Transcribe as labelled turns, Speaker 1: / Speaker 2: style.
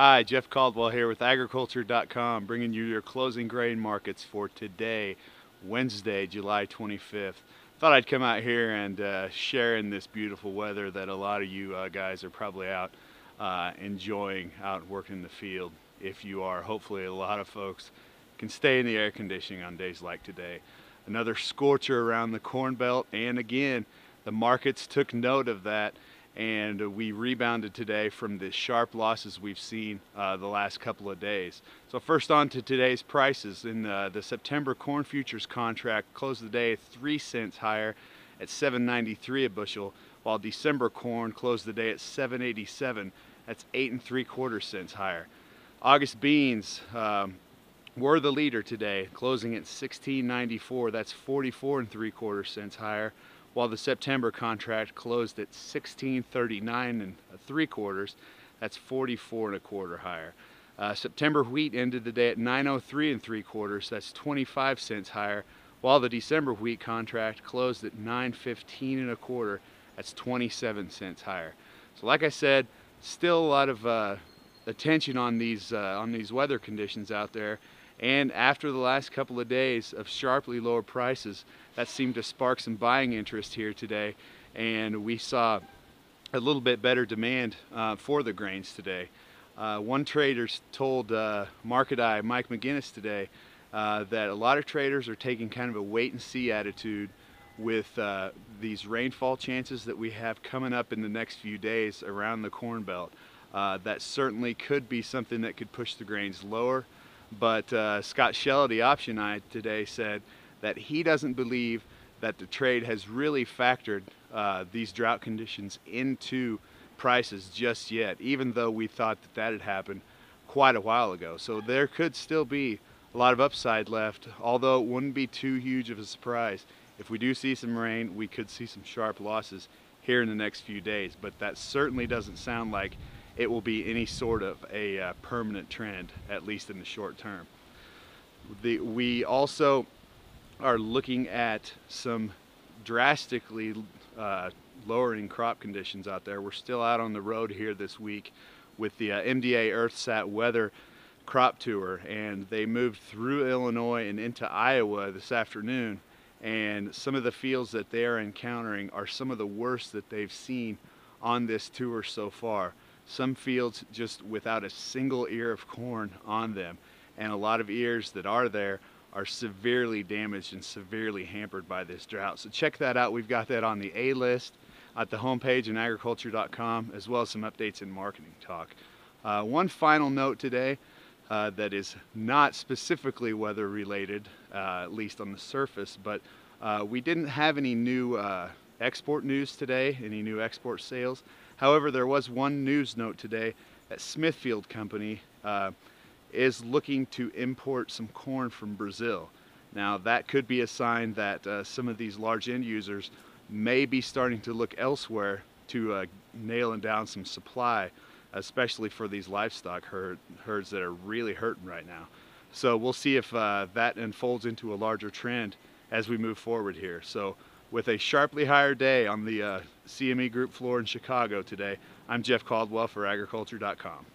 Speaker 1: Hi, Jeff Caldwell here with agriculture.com, bringing you your closing grain markets for today, Wednesday, July 25th. Thought I'd come out here and share in this beautiful weather that a lot of you guys are probably out enjoying, out working in the field. If you are, hopefully a lot of folks can stay in the air conditioning on days like today. Another scorcher around the Corn Belt, and again, the markets took note of that, and we rebounded today from the sharp losses we've seen the last couple of days. So first on to today's prices. In the September corn futures contract closed the day 3 cents higher at $7.93 a bushel, while December corn closed the day at $7.87. That's 8 3/4 cents higher. August beans were the leader today, closing at $16.94. That's 44 3/4 cents higher, while the September contract closed at $16.39 3/4. That's 44 1/4 higher. September wheat ended the day at $9.03 3/4. That's 25 cents higher, while the December wheat contract closed at $9.15 1/4. That's 27 cents higher. So like I said, still a lot of attention on these weather conditions out there. And after the last couple of days of sharply lower prices, that seemed to spark some buying interest here today, and we saw a little bit better demand for the grains today. One trader told Market Eye, Mike McGinnis, today that a lot of traders are taking kind of a wait and see attitude with these rainfall chances that we have coming up in the next few days around the Corn Belt. That certainly could be something that could push the grains lower. But Scott Shell, the option eye, today said that he doesn't believe that the trade has really factored these drought conditions into prices just yet, even though we thought that that had happened quite a while ago. So there could still be a lot of upside left, although it wouldn't be too huge of a surprise. If we do see some rain, we could see some sharp losses here in the next few days, but that certainly doesn't sound like it will be any sort of a permanent trend, at least in the short term. We also are looking at some drastically lowering crop conditions out there. We're still out on the road here this week with the MDA EarthSat weather crop tour, and they moved through Illinois and into Iowa this afternoon, and some of the fields that they are encountering are some of the worst that they've seen on this tour so far. Some fields just without a single ear of corn on them, and a lot of ears that are there are severely damaged and severely hampered by this drought. So check that out. We've got that on the A list at the homepage in agriculture.com, as well as some updates in marketing talk. One final note today that is not specifically weather related, at least on the surface, but we didn't have any new export news today, any new export sales. However, there was one news note today that Smithfield Company is looking to import some corn from Brazil. Now that could be a sign that some of these large end users may be starting to look elsewhere to nail down some supply, especially for these livestock herds that are really hurting right now. So we'll see if that unfolds into a larger trend as we move forward here. So with a sharply higher day on the CME Group floor in Chicago today, I'm Jeff Caldwell for agriculture.com.